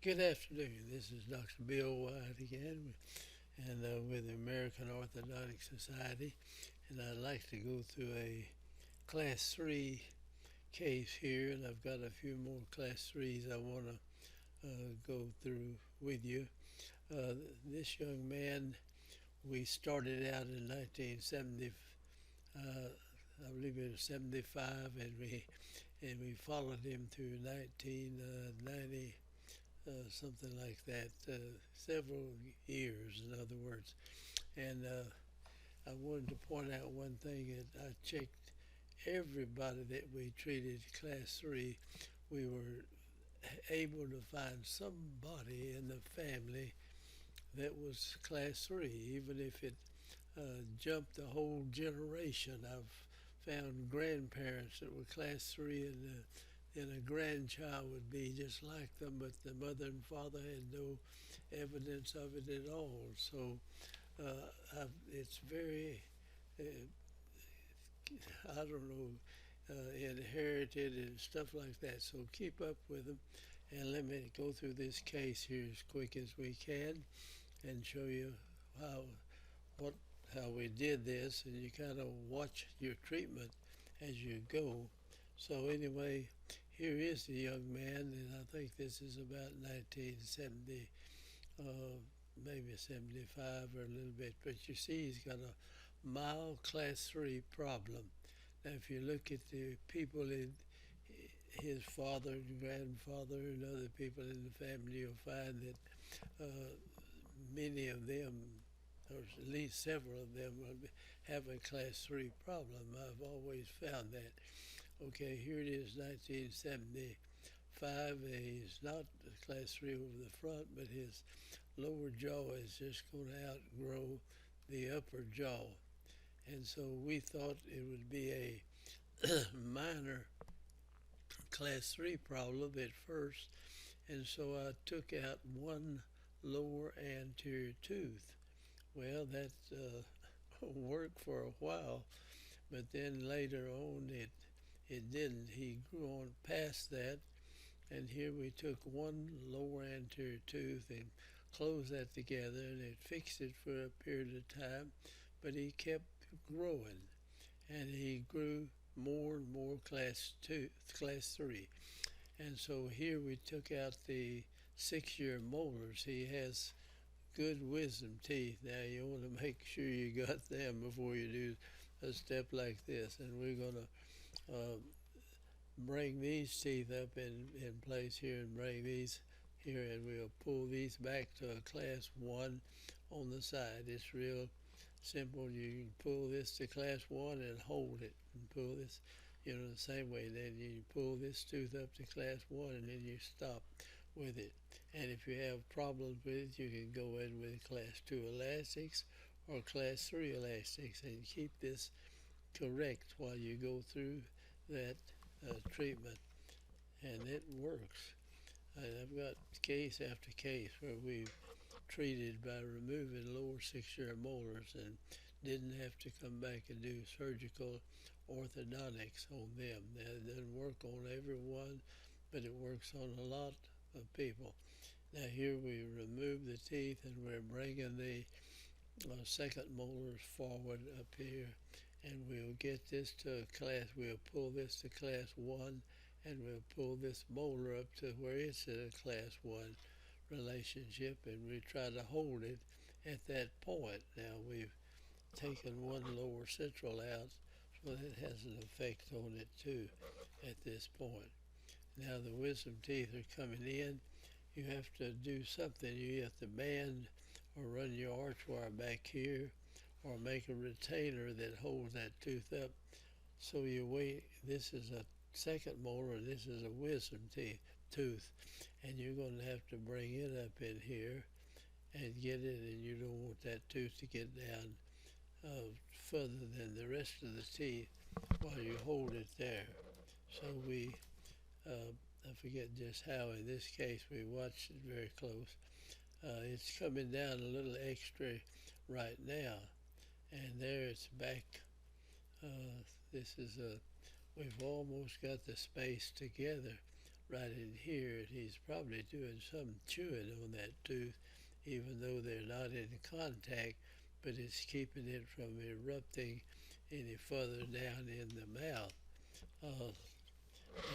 Good afternoon. This is Dr. Bill Wyatt again, and with the American Orthodontic Society, and I'd like to go through a Class 3 case here, and I've got a few more Class 3s I want to go through with you. This young man, we started out in 1970, I believe it was 75, and we followed him through 1990. Something like that, several years, in other words. And I wanted to point out one thing that I checked everybody that we treated class 3. We were able to find somebody in the family that was class 3, even if it jumped a whole generation. I've found grandparents that were class 3, and a grandchild would be just like them, but the mother and father had no evidence of it at all. So it's very, uh, I don't know, inherited and stuff like that. So keep up with them, and let me go through this case here as quick as we can and show you how what how we did this, and you kind of watch your treatment as you go. So anyway, here is the young man, and I think this is about 1970, uh, maybe 75 or a little bit. But you see, he's got a mild class 3 problem. Now, if you look at the people in his father and grandfather and other people in the family, you'll find that many of them, or at least several of them, will have a class 3 problem. I've always found that. Okay, here it is, 1975. He's not class 3 over the front, but his lower jaw is just going to outgrow the upper jaw. And so we thought it would be a minor class 3 problem at first. And so I took out one lower anterior tooth. Well, that worked for a while, but then later on it didn't. He grew on past that, and here we took one lower anterior tooth and closed that together, and it fixed it for a period of time, but he kept growing, and he grew more and more class 3. And so here we took out the 6-year molars. He has good wisdom teeth. Now you want to make sure you got them before you do a step like this. And we're going to bring these teeth up in place here and bring these here, and we'll pull these back to a class 1 on the side. It's real simple. You can pull this to class 1 and hold it, and pull this, the same way. Then you pull this tooth up to class 1, and then you stop with it. And if you have problems with it, you can go in with class 2 elastics or class 3 elastics and keep this correct while you go through that treatment. And it works. And I've got case after case where we've treated by removing lower 6-year molars and didn't have to come back and do surgical orthodontics on them. Now, it doesn't work on everyone, but it works on a lot of people. Now here we remove the teeth, and we're bringing the second molars forward up here, and we'll get this to class. We'll pull this to class 1, and we'll pull this molar up to where it's in a class 1 relationship, and we try to hold it at that point. Now we've taken one lower central out, so that has an effect on it too at this point. Now the wisdom teeth are coming in. You have to do something. You have to band or run your arch wire back here, or make a retainer that holds that tooth up. So you wait. This is a second molar, and this is a wisdom tooth, and you're going to have to bring it up in here and get it, and you don't want that tooth to get down further than the rest of the teeth while you hold it there. So I forget just how in this case we watched it very close. It's coming down a little extra right now, and there it's back. This is we've almost got the space together right in here, and he's probably doing some chewing on that tooth, even though they're not in contact, but it's keeping it from erupting any further down in the mouth. Uh,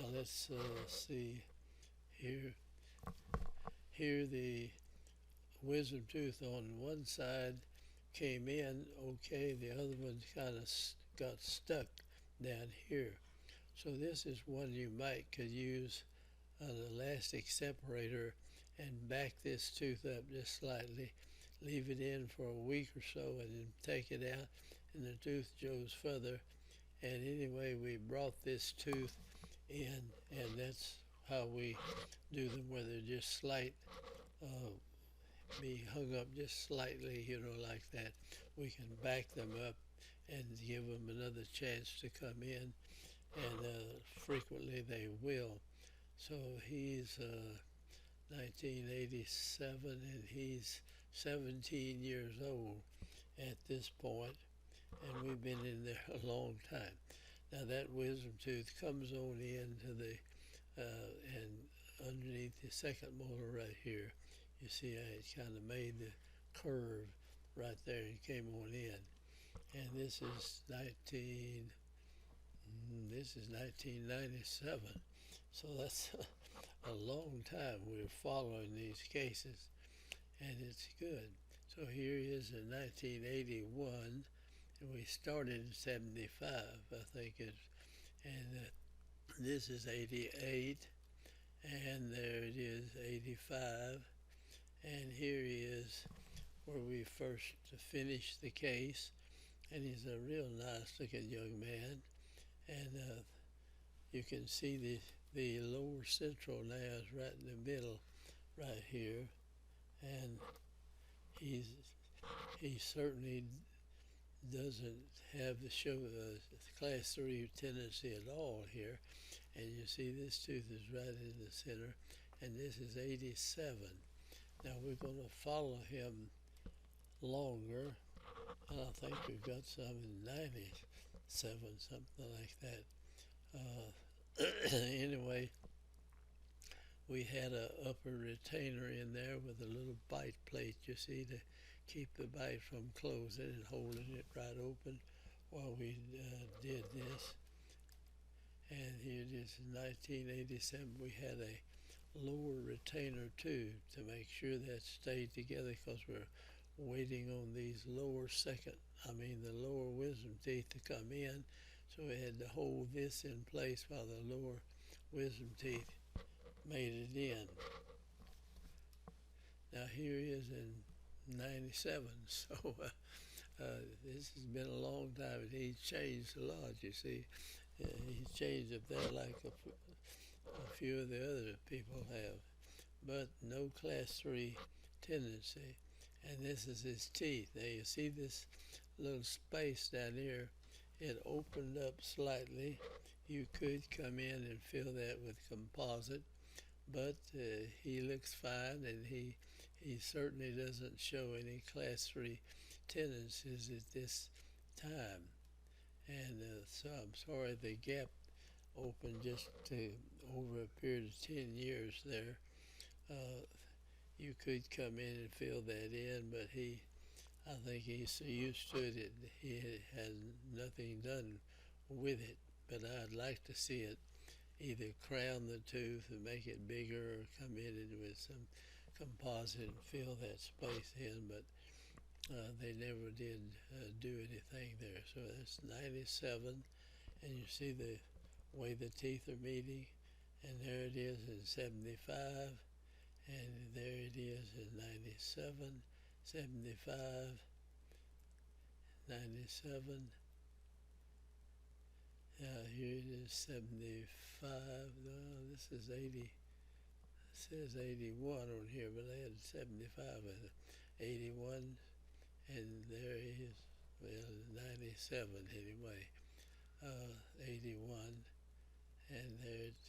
Now let's see here. Here the wisdom tooth on one side came in okay, the other one kind of got stuck down here. So this is one you might could use an elastic separator and back this tooth up just slightly, leave it in for a week or so, and then take it out, and the tooth goes further. And anyway, we brought this tooth in, and that's how we do them, where they're just slight, be hung up just slightly, like that. We can back them up and give them another chance to come in, and frequently they will. So he's 1987, and he's 17 years old at this point, and we've been in there a long time. Now that wisdom tooth comes on into the and underneath the second molar right here, you see how it kind of made the curve right there and came on in. And this is 1997, so that's a long time we're following these cases, and it's good. So here is in 1981, and we started in 75, I think it's, and this is 88, and there it is, 85, and here he is where we first finished the case, and he's a real nice looking young man, and you can see the lower central now is right in the middle right here, and he certainly doesn't have the show class 3 tendency at all here. And you see this tooth is right in the center, and this is 87. Now we're going to follow him longer, and I think we've got some in 97, something like that. Anyway, we had an upper retainer in there with a little bite plate, you see, to keep the bite from closing and holding it right open while we did this. And here it is in 1987. We had a lower retainer too to make sure that stayed together, because we're waiting on these the lower wisdom teeth to come in. So we had to hold this in place while the lower wisdom teeth made it in. Now here he is in 97, so this has been a long time, and he's changed a lot, you see. He's changed up there like a few of the other people have, but no class 3 tendency. And this is his teeth. Now you see this little space down here, it opened up slightly. You could come in and fill that with composite, but he looks fine, and he certainly doesn't show any class 3 tendencies at this time. And so I'm sorry the gap opened just over a period of 10 years there. You could come in and fill that in, but I think he's so used to it, he has nothing done with it. But I'd like to see it either crown the tooth and make it bigger, or come in with some composite and fill that space in, but they never did do anything there. So that's 97, and you see the way the teeth are meeting, and there it is in 75, and there it is in 97, 75, 97. Here it is 75. No, this is 80. It says 81 on here, but I had 75 as 81, and there he is. Well, 97 anyway. 81, and there it's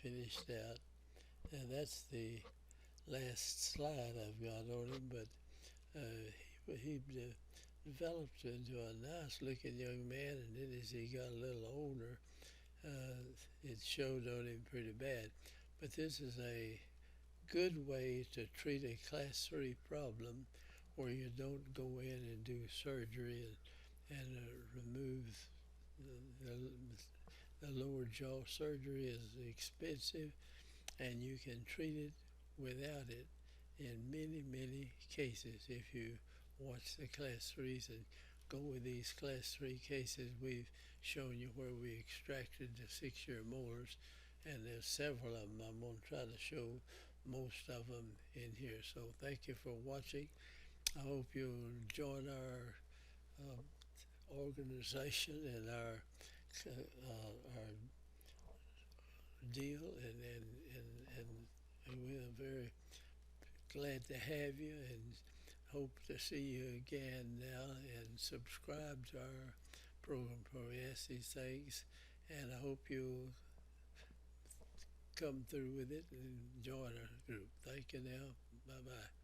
finished out. And that's the last slide I've got on him, but he developed into a nice looking young man, and then as he got a little older, it showed on him pretty bad. But this is a good way to treat a class 3 problem where you don't go in and do surgery and remove the lower jaw. Surgery is expensive, and you can treat it without it in many, many cases if you watch the class 3s and go with these class 3 cases. We've shown you where we extracted the 6-year molars, and there's several of them. I'm going to try to show most of them in here. So thank you for watching. I hope you'll join our organization and our deal, and we're very glad to have you, and hope to see you again now, and subscribe to our program where we ask these things, and I hope you'll come through with it and join our group. Thank you now. Bye-bye.